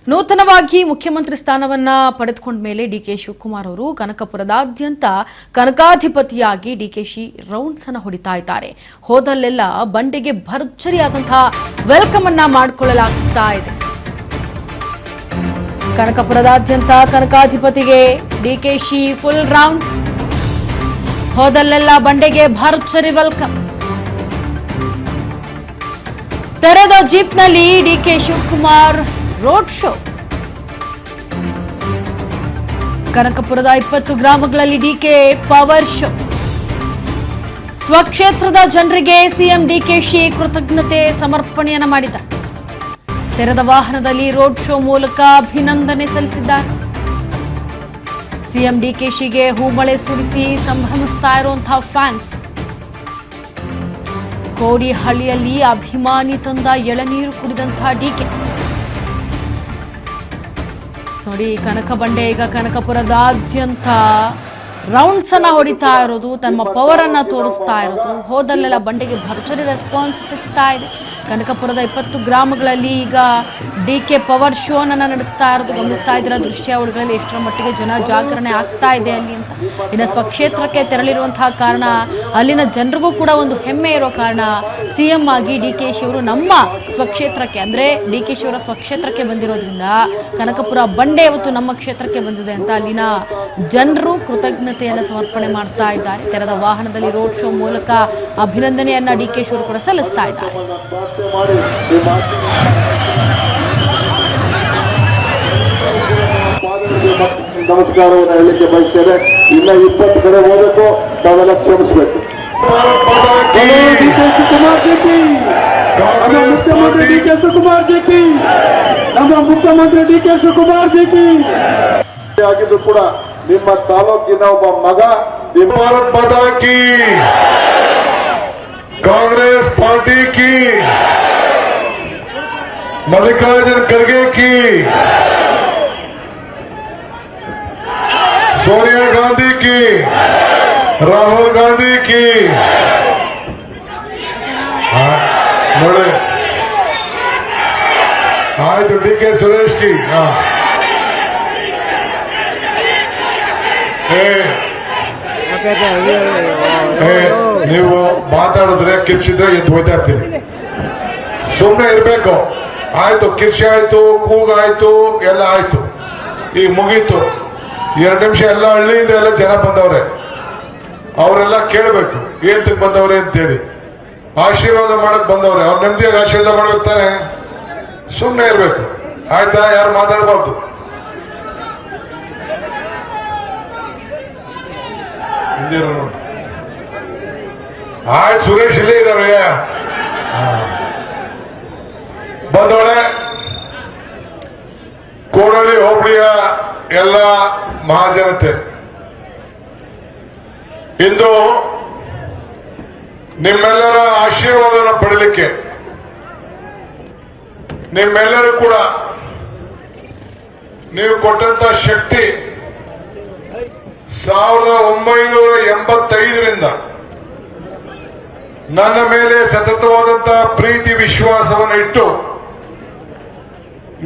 ನೂತನವಾಗಿ ಮುಖ್ಯಮಂತ್ರಿ ಸ್ಥಾನವನ್ನ ಪಡೆದುಕೊಂಡ ಮೇಲೆ ಡಿಕೆ ಶಿವಕುಮಾರ್ ಅವರು ಕನಕಪುರದಾದ್ಯಂತ ಕನಕಾಧಿಪತಿಯಾಗಿ ಡಿಕೆಶಿ ರೌಂಡ್ಸ್ ಅನ್ನು ಹೊಡಿತಾ ಇದ್ದಾರೆ. ಹೋದಲ್ಲೆಲ್ಲ ಬಂಡೆಗೆ ಭರ್ಜರಿಯಾದಂತಹ ವೆಲ್ಕಮ್ ಅನ್ನ ಮಾಡಿಕೊಳ್ಳಲಾಗ್ತಾ ಇದೆ. ಕನಕಪುರದಾದ್ಯಂತ ಕನಕಾಧಿಪತಿಗೆ ಡಿಕೆಶಿ ಫುಲ್ ರೌಂಡ್ಸ್. ಹೋದಲ್ಲೆಲ್ಲ ಬಂಡೆಗೆ ಭರ್ಜರಿ ವೆಲ್ಕಮ್. ತೆರೆದ ಜೀಪ್ನಲ್ಲಿ ಡಿಕೆ ಶಿವಕುಮಾರ್ ರೋಡ್ ಶೋ. ಕನಕಪುರದ 20 ಗ್ರಾಮಗಳಲ್ಲಿ ಡಿಕೆ ಪವರ್ ಶೋ. ಸ್ವಕ್ಷೇತ್ರದ ಜನರಿಗೆ ಸಿಎಂ ಡಿಕೆಶಿ ಕೃತಜ್ಞತೆ ಸಮರ್ಪಣೆಯನ್ನ ಮಾಡಿದ್ದಾರೆ. ತೆರೆದ ವಾಹನದಲ್ಲಿ ರೋಡ್ ಶೋ ಮೂಲಕ ಅಭಿನಂದನೆ ಸಲ್ಲಿಸಿದ್ದಾರೆ. ಸಿಎಂ ಡಿಕೆಶಿಗೆ ಹೂಮಳೆ ಸುರಿಸಿ ಸಂಭ್ರಮಿಸ್ತಾ ಇರುವಂತಹ ಫ್ಯಾನ್ಸ್. ಕೋಡಿಹಳ್ಳಿಯಲ್ಲಿ ಅಭಿಮಾನಿ ತಂದ ಎಳನೀರು ಕುಡಿದಂತಹ ಡಿಕೆ ನೋಡಿ. ಕನಕ ಬಂಡೆ ಈಗ ಕನಕಪುರದಾದ್ಯಂತ ರೌಂಡ್ಸ್ ಅನ್ನ ಹೊಡಿತಾ ಇರೋದು, ತಮ್ಮ ಪವರ್ ಅನ್ನ ತೋರಿಸ್ತಾ ಇರೋದು. ಹೋದಲ್ಲೆಲ್ಲ ಬಂಡೆಗೆ ಭರ್ಜರಿ ರೆಸ್ಪಾನ್ಸ್ ಸಿಗ್ತಾ ಇದೆ. ಕನಕಪುರದ 20 ಗ್ರಾಮಗಳಲ್ಲಿ ಈಗ ಡಿಕೆ ಪವರ್ ಶೋ ಅನ್ನ ನಡೆಸ್ತಾ ಇರೋದು ಗಮನಿಸ್ತಾ ಇದ್ದೀರಾ. ದೃಶ್ಯಾವಳಿಗಳಲ್ಲಿ ಎಷ್ಟರ ಮಟ್ಟಿಗೆ ಜನ ಜಾಗರಣೆ ಆಗ್ತಾ ಇದೆ ಅಲ್ಲಿ ಅಂತ. ಇನ್ನು ಸ್ವಕ್ಷೇತ್ರಕ್ಕೆ ತೆರಳಿರುವಂತಹ ಕಾರಣ ಅಲ್ಲಿನ ಜನರಿಗೂ ಕೂಡ ಒಂದು ಹೆಮ್ಮೆ ಇರೋ ಕಾರಣ ಸಿಎಂ ಆಗಿ ಡಿಕೆಶಿ ಅವರು ನಮ್ಮ ಸ್ವಕ್ಷೇತ್ರಕ್ಕೆ ಅಂದ್ರೆ ಡಿಕೆಶಿ ಅವರ ಸ್ವಕ್ಷೇತ್ರಕ್ಕೆ ಬಂದಿರೋದ್ರಿಂದ ಕನಕಪುರ ಬಂಡೆ ಇವತ್ತು ನಮ್ಮ ಕ್ಷೇತ್ರಕ್ಕೆ ಬಂದಿದೆ ಅಂತ ಅಲ್ಲಿನ ಜನರು ಕೃತಜ್ಞತೆಯನ್ನು ಸಮರ್ಪಣೆ ಮಾಡ್ತಾ ಇದ್ದಾರೆ. ತೆರೆದ ವಾಹನದಲ್ಲಿ ರೋಡ್ ಶೋ ಮೂಲಕ ಅಭಿನಂದನೆಯನ್ನ ಡಿಕೆಶಿ ಅವರು ಕೂಡ ಸಲ್ಲಿಸ್ತಾ ಇದ್ದಾರೆ. ನಮಸ್ಕಾರವನ್ನು ಹೇಳಲಿಕ್ಕೆ ಬಯಸ್ತೇನೆ. ಇನ್ನ 20 ಕಡೆ ಹೋಗಬೇಕು, ತಾವೆಲ್ಲ ಕ್ಷಮಿಸಬೇಕು. ಮುಖ್ಯಮಂತ್ರಿ ಡಿಕೆ ಶಿವಕುಮಾರ್ ಜಿ ಕಿ, ನಮ್ಮ ಮುಖ್ಯಮಂತ್ರಿ ಡಿಕೆ ಶಿವಕುಮಾರ್ ಜಿ ಕಿ ಆಗಿದ್ದು ಕೂಡ ನಿಮ್ಮ ತಾಲೂಕಿನ ಒಬ್ಬ ಮಗ ಭಾರತ್ ಮಾತಾ ಕಿ, कांग्रेस पार्टी की, मल्लिकार्जुन खड़गे की, सोनिया गांधी की, राहुल गांधी की, नोड़े आयतु डीके सुरेश की. ನೀವು ಮಾತಾಡಿದ್ರೆ ಕಿರ್ಚಿದ್ರೆ ಎದ್ದು ಹೋಯ್ತಾ ಇರ್ತೀನಿ. ಸುಮ್ಮನೆ ಇರ್ಬೇಕು. ಆಯ್ತು, ಕಿರ್ಚಿ ಆಯ್ತು, ಕೂಗಾಯ್ತು, ಎಲ್ಲ ಆಯ್ತು, ಈಗ ಮುಗೀತು. 2 ನಿಮಿಷ ಎಲ್ಲ ಹಳ್ಳಿಯಿಂದ ಎಲ್ಲ ಜನ ಬಂದವ್ರೆ. ಅವರೆಲ್ಲ ಕೇಳಬೇಕು ಏತಕ್ಕೆ ಬಂದವ್ರೆ ಅಂತೇಳಿ. ಆಶೀರ್ವಾದ ಮಾಡಕ್ ಬಂದವ್ರೆ. ಅವ್ರು ನೆಮ್ಮದಿಯಾಗಿ ಆಶೀರ್ವಾದ ಮಾಡ್ಬೇಕು ತಾನೆ. ಸುಮ್ಮನೆ ಇರ್ಬೇಕು. ಆಯ್ತಾ? ಯಾರು ಮಾತಾಡಬಾರ್ದು. ನೋಡಿ, ಆಯ್ತು, ಸುರೇಶ್ ಇಲ್ಲೇ ಇದ್ದಾರೆ. ಬಂದವಳೆ ಕೋಡಳ್ಳಿ ಹೋಬಳಿಯ ಎಲ್ಲ ಮಹಾಜನತೆ, ಇಂದು ನಿಮ್ಮೆಲ್ಲರ ಆಶೀರ್ವಾದವನ್ನು ಪಡಲಿಕ್ಕೆ ನಿಮ್ಮೆಲ್ಲರೂ ಕೂಡ ನೀವು ಕೊಟ್ಟಂತ ಶಕ್ತಿ 1985ರಿಂದ ನನ್ನ ಮೇಲೆ ಸತತವಾದಂತಹ ಪ್ರೀತಿ ವಿಶ್ವಾಸವನ್ನು ಇಟ್ಟು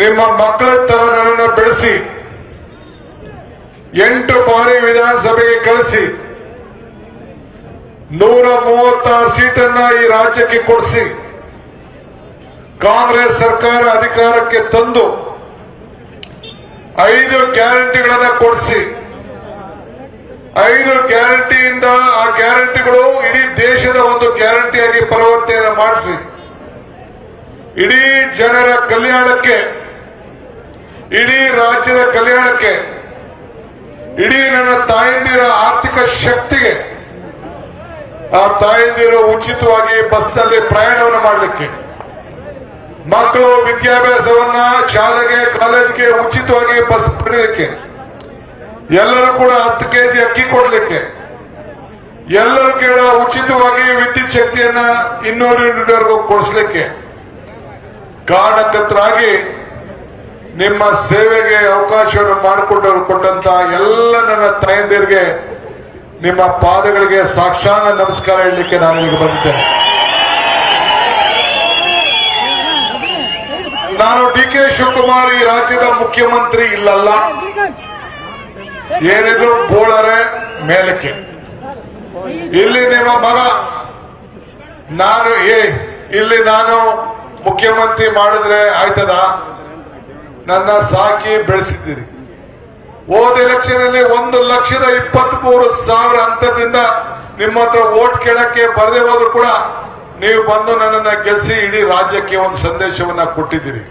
ನಿಮ್ಮ ಮಕ್ಕಳ ತರ ನನ್ನನ್ನು ಬೆಳೆಸಿ 8 ಬಾರಿ ವಿಧಾನಸಭೆಗೆ ಕಳಿಸಿ 136 ಸೀಟನ್ನ ಈ ರಾಜ್ಯಕ್ಕೆ ಕೊಡಿಸಿ ಕಾಂಗ್ರೆಸ್ ಸರ್ಕಾರ ಅಧಿಕಾರಕ್ಕೆ ತಂದು 5 ಗ್ಯಾರಂಟಿಗಳನ್ನ ಕೊಡಿಸಿ 5 ಗ್ಯಾರಂಟಿಯಿಂದ ಆ ಗ್ಯಾರಂಟಿಗಳು ಇಡೀ ದೇಶದ ಒಂದು ಗ್ಯಾರಂಟಿಯಾಗಿ ಪರಿವರ್ತನೆ ಮಾಡಿಸಿ ಇಡೀ ಜನರ ಕಲ್ಯಾಣಕ್ಕೆ, ಇಡೀ ರಾಜ್ಯದ ಕಲ್ಯಾಣಕ್ಕೆ, ಇಡೀ ನನ್ನ ತಾಯಂದಿರ ಆರ್ಥಿಕ ಶಕ್ತಿಗೆ, ಆ ತಾಯಂದಿರು ಉಚಿತವಾಗಿ ಬಸ್ನಲ್ಲಿ ಪ್ರಯಾಣವನ್ನು ಮಾಡಲಿಕ್ಕೆ, ಮಕ್ಕಳು ವಿದ್ಯಾಭ್ಯಾಸವನ್ನ ಶಾಲೆಗೆ ಕಾಲೇಜಿಗೆ ಉಚಿತವಾಗಿ ಬಸ್ ಪಡೆಯಲಿಕ್ಕೆ, ಎಲ್ಲರೂ ಕೂಡ 10 ಕೆಜಿ ಅಕ್ಕಿ ಕೊಡ್ಲಿಕ್ಕೆ, ಎಲ್ಲರೂ ಕೂಡ ಉಚಿತವಾಗಿ ವಿದ್ಯುತ್ ಶಕ್ತಿಯನ್ನ 200 ಯೂನಿಟ್ವರೆಗೂ ಕೊಡಿಸ್ಲಿಕ್ಕೆ ಕಾರಣಕರ್ತರಾಗಿ ನಿಮ್ಮ ಸೇವೆಗೆ ಅವಕಾಶವನ್ನು ಮಾಡಿಕೊಂಡವರು ಕೊಟ್ಟಂತ ಎಲ್ಲ ನನ್ನ ತಾಯಂದಿರಿಗೆ ನಿಮ್ಮ ಪಾದಗಳಿಗೆ ಸಾಕ್ಷಾಂಗ ನಮಸ್ಕಾರ ಹೇಳಲಿಕ್ಕೆ ನಾನು ಇಲ್ಲಿಗೆ ಬಂದಿದ್ದೇನೆ. ನಾನು ಡಿ ಕೆ ಶಿವಕುಮಾರ್ ಈ ರಾಜ್ಯದ ಮುಖ್ಯಮಂತ್ರಿ ಇಲ್ಲಲ್ಲ, ಏನಿದ್ರು ಬೋಳರೆ ಮೇಲಕ್ಕೆ. ಇಲ್ಲಿ ನಿಮ್ಮ ಮಗ ಇಲ್ಲಿ ನಾನು ಮುಖ್ಯಮಂತ್ರಿ ಮಾಡಿದ್ರೆ ಆಯ್ತದ? ನನ್ನ ಸಾಕಿ ಬೆಳೆಸಿದ್ದೀರಿ. ಹೋದ ಎಲೆಕ್ಷನ್ ಅಲ್ಲಿ 1,23,000 ಹಂತದಿಂದ ನಿಮ್ಮ ಹತ್ರ ವೋಟ್ ಕೇಳಕ್ಕೆ ಬರದೇ ಹೋದ್ರು ಕೂಡ ನೀವು ಬಂದು ನನ್ನನ್ನ ಗೆಲ್ಲಿಸಿ ಇಡೀ ರಾಜ್ಯಕ್ಕೆ ಒಂದು ಸಂದೇಶವನ್ನ ಕೊಟ್ಟಿದ್ದೀರಿ.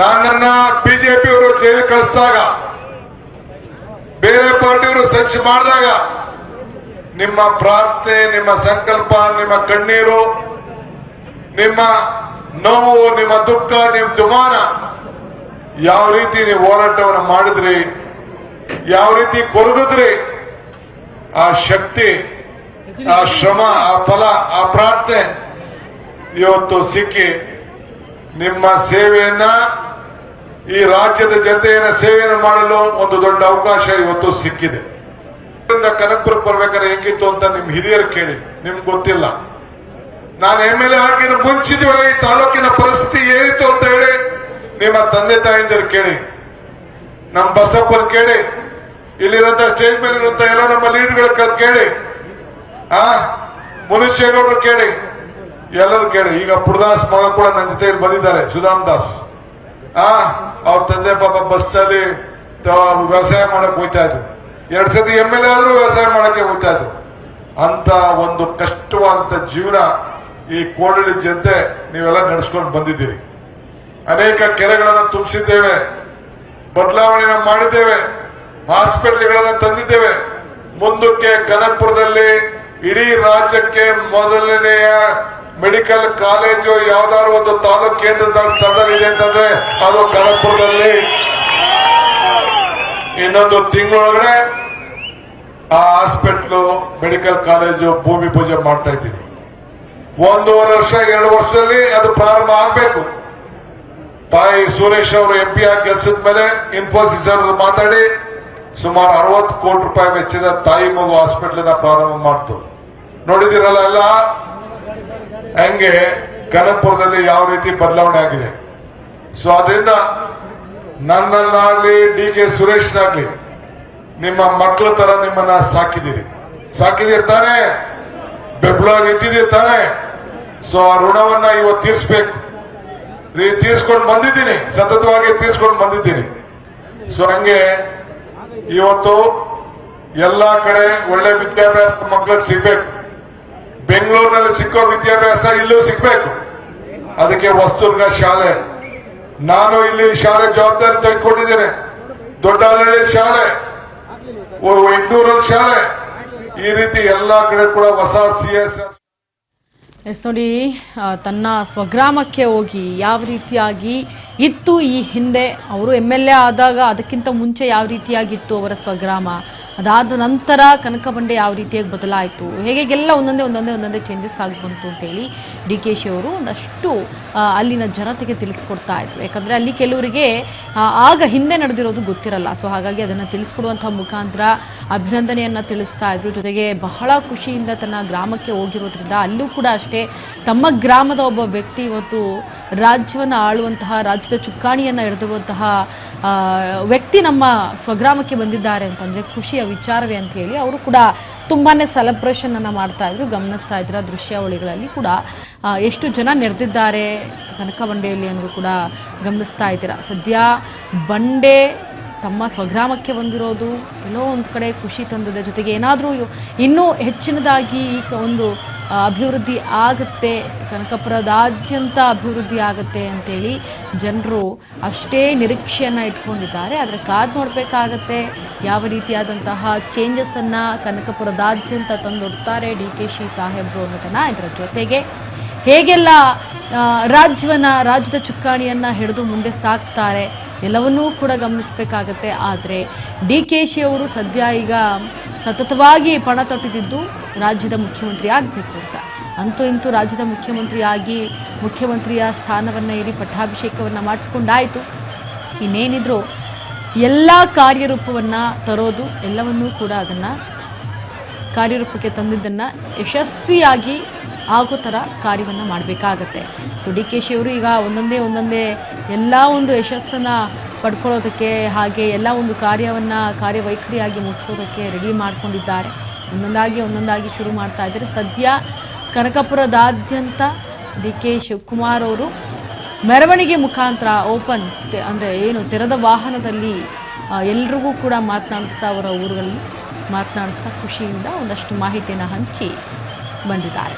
ನನ್ನನ್ನ ಬಿಜೆಪಿಯವರು ಜೈಲು ಕಳಿಸಿದಾಗ, ಬೇರೆ ಪಾರ್ಟಿಯವರು ಸಂಚು ಮಾಡಿದಾಗ ನಿಮ್ಮ ಪ್ರಾರ್ಥನೆ, ನಿಮ್ಮ ಸಂಕಲ್ಪ, ನಿಮ್ಮ ಕಣ್ಣೀರು, ನಿಮ್ಮ ನೋವು, ನಿಮ್ಮ ದುಃಖ, ನಿಮ್ಮ ದುಮಾನ, ಯಾವ ರೀತಿ ನೀವು ಹೋರಾಟವನ್ನು ಮಾಡಿದ್ರಿ, ಯಾವ ರೀತಿ ಕೊರಗಿದ್ರಿ, ಆ ಶಕ್ತಿ, ಆ ಶ್ರಮ, ಆ ಫಲ, ಆ ಪ್ರಾರ್ಥನೆ ಇವತ್ತು ಸಿಕ್ಕಿ ನಿಮ್ಮ ಸೇವೆಯನ್ನ, ಈ ರಾಜ್ಯದ ಜನತೆಯನ್ನ ಸೇವೆಯನ್ನು ಮಾಡಲು ಒಂದು ದೊಡ್ಡ ಅವಕಾಶ ಇವತ್ತು ಸಿಕ್ಕಿದೆ. ಕನಕಪುರಕ್ಕೆ ಬರ್ಬೇಕಾದ್ರೆ ಹೆಂಗಿತ್ತು ಅಂತ ನಿಮ್ ಹಿರಿಯರು ಕೇಳಿ, ನಿಮ್ಗೆ ಗೊತ್ತಿಲ್ಲ. ನಾನು MLA ಆಗಿನ ಮುಂಚಿದೊಳಗೆ ಈ ತಾಲೂಕಿನ ಪರಿಸ್ಥಿತಿ ಏನಿತ್ತು ಅಂತ ಹೇಳಿ ನಿಮ್ಮ ತಂದೆ ತಾಯಿಂದರು ಕೇಳಿ, ನಮ್ಮ ಬಸಪ್ಪರು ಕೇಳಿ, ಇಲ್ಲಿರುವಂತ ಸ್ಟೇಜ್ ಮೇಲೆ ಇರುವಂತ ಎಲ್ಲ ನಮ್ಮ ಲೀಡ್ಗಳ ಕೇಳಿ, ಮುನುಷ್ಯಗೌಡರು ಕೇಳಿ, ಎಲ್ಲರೂ ಕೇಳಿ. ಈಗ ಪುರದಾಸ್ ಮಗ ಕೂಡ ನನ್ನ ಜೊತೆಯಲ್ಲಿ ಬಂದಿದ್ದಾರೆ, ಸುಧಾಮ್ ದಾಸ್. ಅವ್ರ ತಂದೆ ಪಾಪ ಬಸ್ನಲ್ಲಿ ವ್ಯವಸಾಯ ಮಾಡಕ್ ಹೋಗ್ತಾ ಇದ್ರು. 2 ಸತಿ MLA ಆದ್ರೂ ವ್ಯವಸಾಯ ಮಾಡಕ್ಕೆ ಹೋಗ್ತಾ ಇದ್ರು. ಅಂತ ಒಂದು ಕಷ್ಟವಾದಂತ ಜೀವನ ಈ ಕೋಡಳ್ಳಿ ಜನತೆ ನೀವೆಲ್ಲ ನಡೆಸ್ಕೊಂಡು ಬಂದಿದ್ದೀರಿ. ಅನೇಕ ಕೆರೆಗಳನ್ನು ತುಂಬಿಸಿದ್ದೇವೆ, ಬದಲಾವಣೆನ ಮಾಡಿದ್ದೇವೆ, ಹಾಸ್ಪಿಟಲ್ಗಳನ್ನು ತಂದಿದ್ದೇವೆ. ಮುಂದಕ್ಕೆ ಕನಕಪುರದಲ್ಲಿ ಇಡೀ ರಾಜ್ಯಕ್ಕೆ ಮೊದಲನೆಯ ಮೆಡಿಕಲ್ ಕಾಲೇಜು ಯಾವ್ದಾದ್ರು ಒಂದು ತಾಲೂಕು ಕೇಂದ್ರದ ಸ್ಥಳದಲ್ಲಿ ಇದೆ ಅಂತಂದ್ರೆ ಅದು ಕನಕಪುರದಲ್ಲಿ. ಇನ್ನೊಂದು ತಿಂಗಳೊಳಗಡೆ ಆ ಹಾಸ್ಪಿಟ್ಲು, ಮೆಡಿಕಲ್ ಕಾಲೇಜು ಭೂಮಿ ಪೂಜೆ ಮಾಡ್ತಾ ಇದ್ದೀನಿ. 1.5 ವರ್ಷ 2 ವರ್ಷದಲ್ಲಿ ಅದು ಪ್ರಾರಂಭ ಆಗ್ಬೇಕು. ತಾಯಿ ಸುರೇಶ್ ಅವರು MP ಆಗಿ ಗೆಲ್ಸಿದ ಮೇಲೆ ಇನ್ಫೋಸಿಸ್ ಅವರು ಮಾತಾಡಿ ಸುಮಾರು 60 ಕೋಟಿ ರೂಪಾಯಿ ವೆಚ್ಚದ ತಾಯಿ ಮಗು ಹಾಸ್ಪಿಟಲ್ ಪ್ರಾರಂಭ ಮಾಡ್ತು. ನೋಡಿದಿರಲ್ಲ ಎಲ್ಲ ಹಂಗೆ ಕನಕಪುರದಲ್ಲಿ ಯಾವ ರೀತಿ ಬದಲಾವಣೆ ಆಗಿದೆ. ಸೊ ಅದರಿಂದ ನನ್ನಲ್ಲಾಗ್ಲಿ DK ಸುರೇಶ್ನಾಗ್ಲಿ ನಿಮ್ಮ ಮಕ್ಕಳ ತರ ನಿಮ್ಮನ್ನ ಸಾಕಿದಿರ್ತಾನೆ, ಬೆಂಬಲ ನಿಂತಿದಿರ್ತಾನೆ. ಸೊ ಆ ಋಣವನ್ನ ಇವತ್ತು ತೀರ್ಸ್ಕೊಂಡು ಬಂದಿದ್ದೀನಿ, ಸತತವಾಗಿ ತೀರ್ಸ್ಕೊಂಡು ಬಂದಿದ್ದೀನಿ. ಸೊ ಹಂಗೆ ಇವತ್ತು ಎಲ್ಲಾ ಕಡೆ ಒಳ್ಳೆ ವಿದ್ಯಾಭ್ಯಾಸ ಮಕ್ಕಳಿಗೆ ಸಿಗ್ಬೇಕು. ಬೆಂಗಳೂರಿನಲ್ಲಿ ಸಿಕ್ಕೋ ವಿದ್ಯಾಭ್ಯಾಸ ಇಲ್ಲೂ ಸಿಗ್ಬೇಕು. ಅದಕ್ಕೆ ಹೊಸದುರ್ಗ ಶಾಲೆ, ನಾನು ಇಲ್ಲಿ ಶಾಲೆ ಜವಾಬ್ದಾರಿ ತೆಗೆದುಕೊಂಡಿದ್ದೇನೆ. ದೊಡ್ಡಹಳ್ಳಿ ಶಾಲೆ, ಯಗ್ನೂರಲ್ಲಿ ಶಾಲೆ, ಈ ರೀತಿ ಎಲ್ಲಾ ಕಡೆ ಕೂಡ ಹೊಸ CSR. ಎಸ್ ನೋಡಿ, ತನ್ನ ಸ್ವಗ್ರಾಮಕ್ಕೆ ಹೋಗಿ ಯಾವ ರೀತಿಯಾಗಿ ಇತ್ತು ಈ ಹಿಂದೆ, ಅವರು MLA ಆದಾಗ ಅದಕ್ಕಿಂತ ಮುಂಚೆ ಯಾವ ರೀತಿಯಾಗಿತ್ತು ಅವರ ಸ್ವಗ್ರಾಮ, ಅದಾದ ನಂತರ ಕನಕಬಂಡೆ ಯಾವ ರೀತಿಯಾಗಿ ಬದಲಾಯಿತು, ಹೇಗೆಲ್ಲ ಒಂದೊಂದೇ ಚೇಂಜಸ್ ಆಗಿ ಬಂತು ಅಂತೇಳಿ DKಶಿ ಅವರು ಒಂದಷ್ಟು ಅಲ್ಲಿನ ಜನತೆಗೆ ತಿಳಿಸ್ಕೊಡ್ತಾ ಇದ್ರು. ಯಾಕಂದರೆ ಅಲ್ಲಿ ಕೆಲವರಿಗೆ ಆಗ ಹಿಂದೆ ನಡೆದಿರೋದು ಗೊತ್ತಿರಲ್ಲ. ಸೊ ಹಾಗಾಗಿ ಅದನ್ನು ತಿಳಿಸ್ಕೊಡುವಂಥ ಮುಖಾಂತರ ಅಭಿನಂದನೆಯನ್ನು ತಿಳಿಸ್ತಾ ಇದ್ರು. ಜೊತೆಗೆ ಬಹಳ ಖುಷಿಯಿಂದ ತನ್ನ ಗ್ರಾಮಕ್ಕೆ ಹೋಗಿರೋದ್ರಿಂದ ಅಲ್ಲೂ ಕೂಡ ಅಷ್ಟೇ ತಮ್ಮ ಗ್ರಾಮದ ಒಬ್ಬ ವ್ಯಕ್ತಿ ಇವತ್ತು ರಾಜ್ಯವನ್ನು ಆಳುವಂತಹ, ರಾಜ್ಯದ ಚುಕ್ಕಾಣಿಯನ್ನು ಹಿಡಿದಿರುವಂತಹ ವ್ಯಕ್ತಿ ನಮ್ಮ ಸ್ವಗ್ರಾಮಕ್ಕೆ ಬಂದಿದ್ದಾರೆ ಅಂತಂದರೆ ಖುಷಿಯ ವಿಚಾರವೇ ಅಂತ ಹೇಳಿ ಅವರು ಕೂಡ ತುಂಬಾ ಸೆಲೆಬ್ರೇಷನನ್ನು ಮಾಡ್ತಾಯಿದ್ರು. ಗಮನಿಸ್ತಾ ಇದ್ರ ದೃಶ್ಯಾವಳಿಗಳಲ್ಲಿ ಕೂಡ ಎಷ್ಟು ಜನ ನೆರೆದಿದ್ದಾರೆ ಕನಕಬಂಡೆಯಲ್ಲಿ ಅನ್ನೋದು ಕೂಡ ಗಮನಿಸ್ತಾ ಇದ್ದೀರಾ. ಸದ್ಯ ಬಂಡೆ ತಮ್ಮ ಸ್ವಗ್ರಾಮಕ್ಕೆ ಬಂದಿರೋದು ಎಲ್ಲೋ ಒಂದು ಕಡೆ ಖುಷಿ ತಂದಿದೆ. ಜೊತೆಗೆ ಏನಾದರೂ ಇನ್ನೂ ಹೆಚ್ಚಿನದಾಗಿ ಈ ಒಂದು ಅಭಿವೃದ್ಧಿ ಆಗುತ್ತೆ, ಕನಕಪುರದಾದ್ಯಂತ ಅಭಿವೃದ್ಧಿ ಆಗುತ್ತೆ ಅಂತೇಳಿ ಜನರು ಅಷ್ಟೇ ನಿರೀಕ್ಷೆಯನ್ನು ಇಟ್ಕೊಂಡಿದ್ದಾರೆ. ಆದರೆ ಕಾದು ನೋಡಬೇಕಾಗತ್ತೆ ಯಾವ ರೀತಿಯಾದಂತಹ ಚೇಂಜಸ್ಸನ್ನು ಕನಕಪುರದಾದ್ಯಂತ ತಂದೊಡ್ತಾರೆ DKಶಿ ಸಾಹೇಬರು ಅನ್ನೋದನ್ನು. ಇದರ ಜೊತೆಗೆ ಹೇಗೆಲ್ಲ ರಾಜ್ಯದ ಚುಕ್ಕಾಣಿಯನ್ನು ಹಿಡಿದು ಮುಂದೆ ಸಾಕ್ತಾರೆ ಎಲ್ಲವನ್ನೂ ಕೂಡ ಗಮನಿಸಬೇಕಾಗತ್ತೆ. ಆದರೆ DKಶಿ ಅವರು ಸದ್ಯ ಈಗ ಸತತವಾಗಿ ಪಣ ತೊಟ್ಟಿದ್ದು ರಾಜ್ಯದ ಮುಖ್ಯಮಂತ್ರಿ ಆಗಬೇಕು ಅಂತ. ಅಂತೂ ಇಂತೂ ರಾಜ್ಯದ ಮುಖ್ಯಮಂತ್ರಿಯ ಸ್ಥಾನವನ್ನು ಏರಿ ಪಟ್ಟಾಭಿಷೇಕವನ್ನು ಮಾಡಿಸ್ಕೊಂಡಾಯಿತು. ಇನ್ನೇನಿದ್ರು ಎಲ್ಲ ಕಾರ್ಯರೂಪವನ್ನು ತರೋದು, ಎಲ್ಲವನ್ನೂ ಕೂಡ ಅದನ್ನು ಕಾರ್ಯರೂಪಕ್ಕೆ ತಂದಿದ್ದನ್ನು ಯಶಸ್ವಿಯಾಗಿ ಆಗೋ ಥರ ಕಾರ್ಯವನ್ನು ಮಾಡಬೇಕಾಗತ್ತೆ. ಸೊ ಡಿ ಕೆ ಶಿ ಅವರು ಈಗ ಒಂದೊಂದೇ ಎಲ್ಲ ಒಂದು ಯಶಸ್ಸನ್ನು ಪಡ್ಕೊಳ್ಳೋದಕ್ಕೆ, ಹಾಗೆ ಎಲ್ಲ ಒಂದು ಕಾರ್ಯವೈಖರಿಯಾಗಿ ಮುಗಿಸೋದಕ್ಕೆ ರೆಡಿ ಮಾಡ್ಕೊಂಡಿದ್ದಾರೆ. ಒಂದೊಂದಾಗಿ ಶುರು ಮಾಡ್ತಾ ಇದ್ದಾರೆ. ಸದ್ಯ ಕನಕಪುರದಾದ್ಯಂತ ಡಿ ಕೆ ಶಿವಕುಮಾರ್ ಅವರು ಮೆರವಣಿಗೆ ಮುಖಾಂತರ ತೆರೆದ ವಾಹನದಲ್ಲಿ ಎಲ್ರಿಗೂ ಕೂಡ ಮಾತನಾಡಿಸ್ತಾ, ಅವರ ಊರುಗಳಲ್ಲಿ ಮಾತನಾಡಿಸ್ತಾ ಖುಷಿಯಿಂದ ಒಂದಷ್ಟು ಮಾಹಿತಿಯನ್ನು ಹಂಚಿ ಬಂದಿದ್ದಾರೆ.